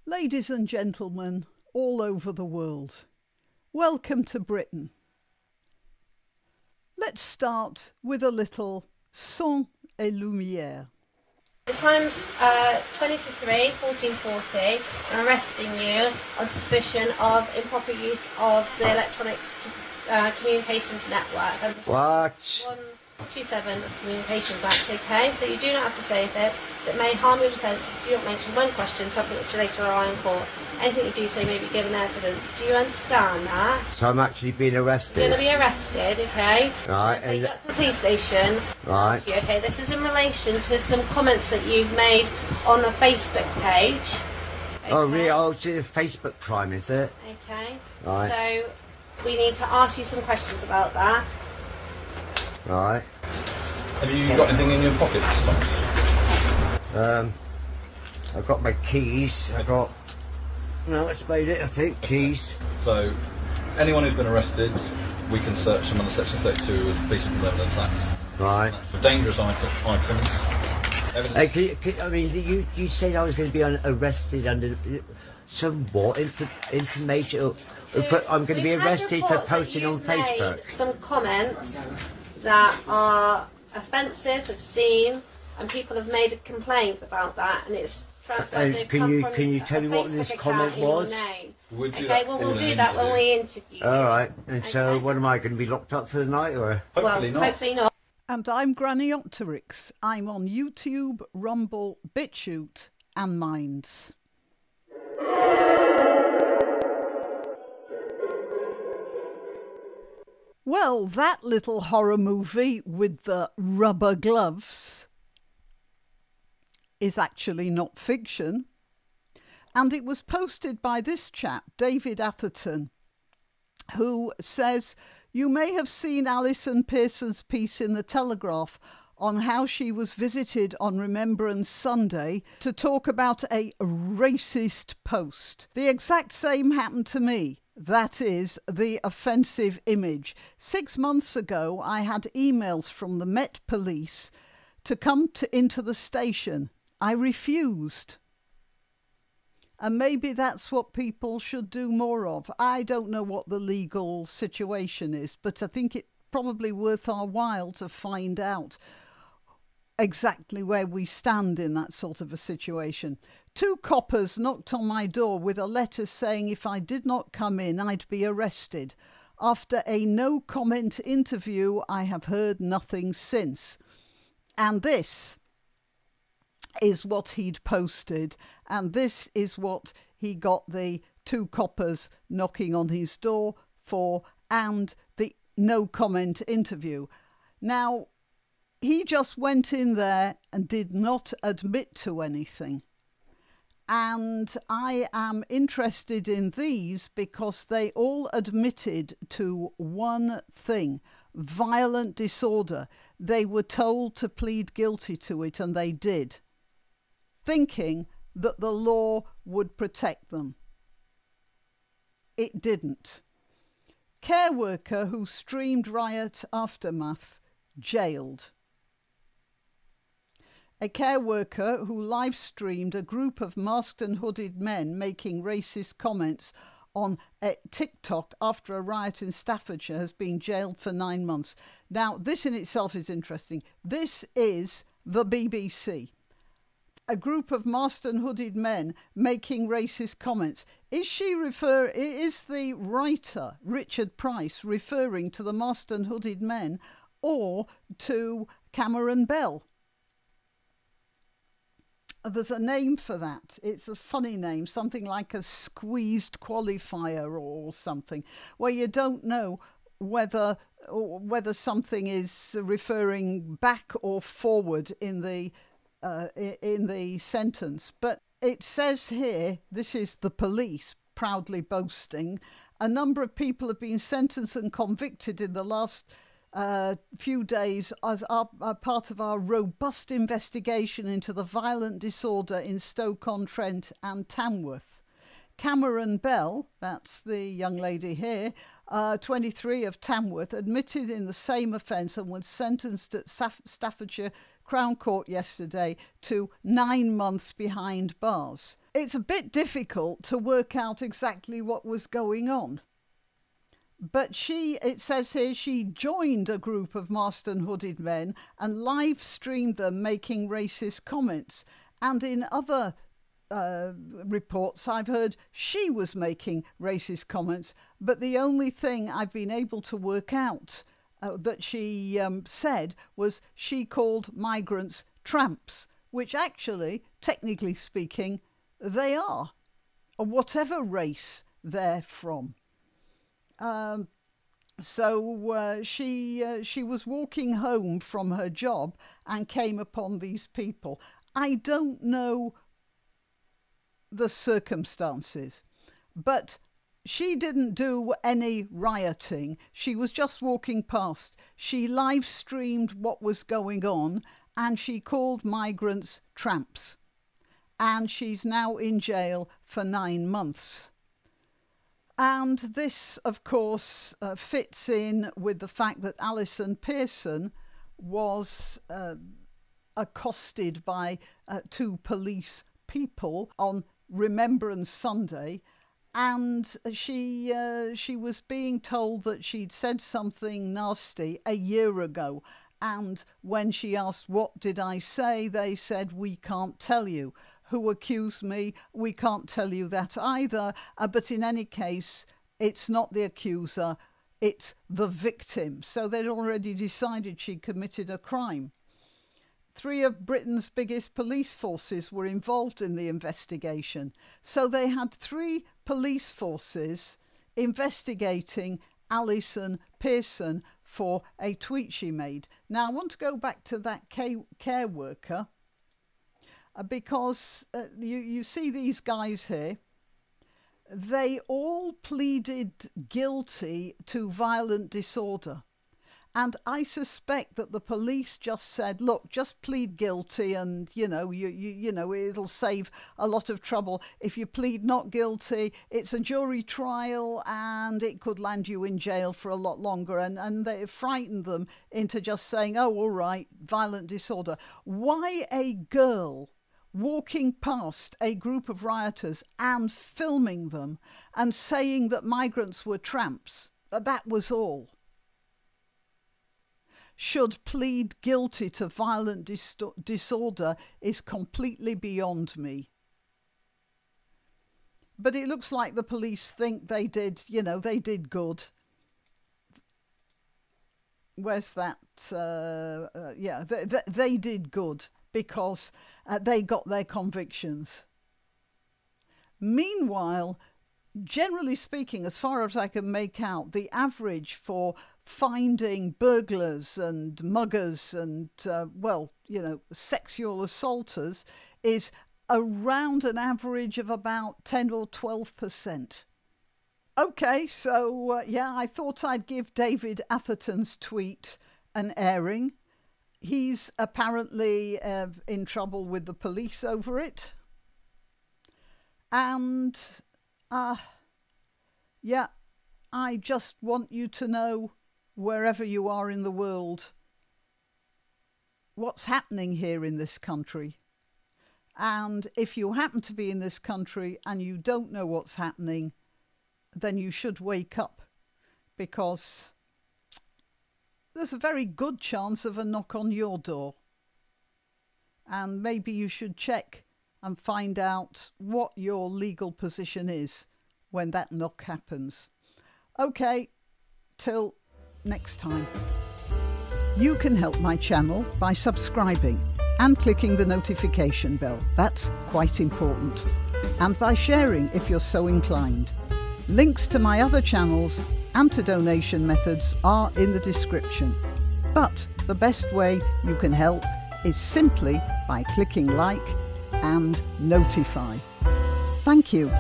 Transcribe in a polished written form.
Ladies and gentlemen all over the world, welcome to Britain. Let's start with a little son et lumière. The time's 20 to 3, 1440. I'm arresting you on suspicion of improper use of the Electronic Communications Network. Under What? 127 of the Communications Act, okay? So you do not have to say that may harm your defence if you don't mention one question, something which you later rely on for. Anything you do say may be given evidence. Do you understand that? So I'm actually being arrested? You're going to be arrested, okay? Right. Take you up to the police station. Right. You, okay, this is in relation to some comments that you've made on a Facebook page. Okay? Oh, really? Oh, it's a Facebook crime, is it? Okay. Right. So we need to ask you some questions about that. Right. Have you got anything in your pockets, Thomas? I've got my keys. No, it's made it, I think. Keys. So, anyone who's been arrested, we can search them under Section 32 of the Police and Evidence Act. Right. That's for dangerous items. Evidence. You said I was going to be arrested under some what information? I'm going to be arrested for posting on Facebook. Made some comments that are offensive, obscene, and people have made a complaint about that, and it's transferred. Can you tell me what this comment was? We'll do okay, that well, we'll do that when we interview. All right. And okay. So, what am I going to be locked up for the night, or? Hopefully not. Hopefully not. And I'm Granny Opterix. I'm on YouTube, Rumble, BitChute and Minds. Well, that little horror movie with the rubber gloves is actually not fiction. And it was posted by this chap, David Atherton, who says, "You may have seen Alison Pearson's piece in The Telegraph on how she was visited on Remembrance Sunday to talk about a racist post. The exact same happened to me. That is the offensive image. 6 months ago, I had emails from the Met Police to come into the station. I refused. And maybe that's what people should do more of. I don't know what the legal situation is, but I think it's probably worth our while to find out exactly where we stand in that sort of a situation. 2 coppers knocked on my door with a letter saying if I did not come in, I'd be arrested. After a no-comment interview, I have heard nothing since." And this is what he'd posted, and this is what he got the 2 coppers knocking on his door for, and the no-comment interview. Now, he just went in there and did not admit to anything. And I am interested in these because they all admitted to one thing: violent disorder. They were told to plead guilty to it, and they did, thinking that the law would protect them. It didn't. Care worker who streamed riot aftermath, jailed. A care worker who live-streamed a group of masked and hooded men making racist comments on TikTok after a riot in Staffordshire has been jailed for 9 months. Now, this in itself is interesting. This is the BBC. A group of masked and hooded men making racist comments. Is the writer, Richard Price, referring to the masked and hooded men or to Cameron Bell? There's a name for that. It's a funny name, something like a squeezed qualifier or something, where you don't know whether something is referring back or forward in the sentence. But it says here, this is the police proudly boasting, a number of people have been sentenced and convicted in the last few days as part of our robust investigation into the violent disorder in Stoke-on-Trent and Tamworth. Cameron Bell, that's the young lady here, 23 of Tamworth, admitted in the same offence and was sentenced at Staffordshire Crown Court yesterday to 9 months behind bars. It's a bit difficult to work out exactly what was going on. But it says here, she joined a group of masked and hooded men and live streamed them making racist comments. And in other reports, I've heard she was making racist comments. But the only thing I've been able to work out that she said was she called migrants tramps, which actually, technically speaking, they are, whatever race they're from. So she was walking home from her job and came upon these people. I don't know the circumstances, but she didn't do any rioting. She was just walking past. She live streamed what was going on and she called migrants tramps. And she's now in jail for 9 months. And this, of course, fits in with the fact that Alison Pearson was accosted by 2 police people on Remembrance Sunday, and she was being told that she'd said something nasty a year ago. And when she asked, "What did I say?" they said, "We can't tell you." Who accused me? We can't tell you that either. But in any case, it's not the accuser, it's the victim. So they'd already decided she committed a crime. 3 of Britain's biggest police forces were involved in the investigation. So they had 3 police forces investigating Alison Pearson for a tweet she made. Now, I want to go back to that care worker. Because you see these guys here, they all pleaded guilty to violent disorder. And I suspect that the police just said, look, just plead guilty and, you know, it'll save a lot of trouble. If you plead not guilty, it's a jury trial and it could land you in jail for a lot longer. And they frightened them into just saying, oh, all right, violent disorder. Why a girl walking past a group of rioters and filming them and saying that migrants were tramps, that was all, should plead guilty to violent disorder is completely beyond me. But it looks like the police think they did, they did good. Where's that? Yeah, they did good because they got their convictions. Meanwhile, generally speaking, as far as I can make out, the average for finding burglars and muggers and, sexual assaulters is around an average of about 10 or 12%. Okay, so, I thought I'd give David Atherton's tweet an airing. He's apparently in trouble with the police over it. And, I just want you to know, wherever you are in the world, what's happening here in this country. And if you happen to be in this country and you don't know what's happening, then you should wake up, because there's a very good chance of a knock on your door. And maybe you should check and find out what your legal position is when that knock happens. Okay, till next time. You can help my channel by subscribing and clicking the notification bell. That's quite important. And by sharing if you're so inclined. Links to my other channels and to donation methods are in the description. But the best way you can help is simply by clicking like and notify. Thank you.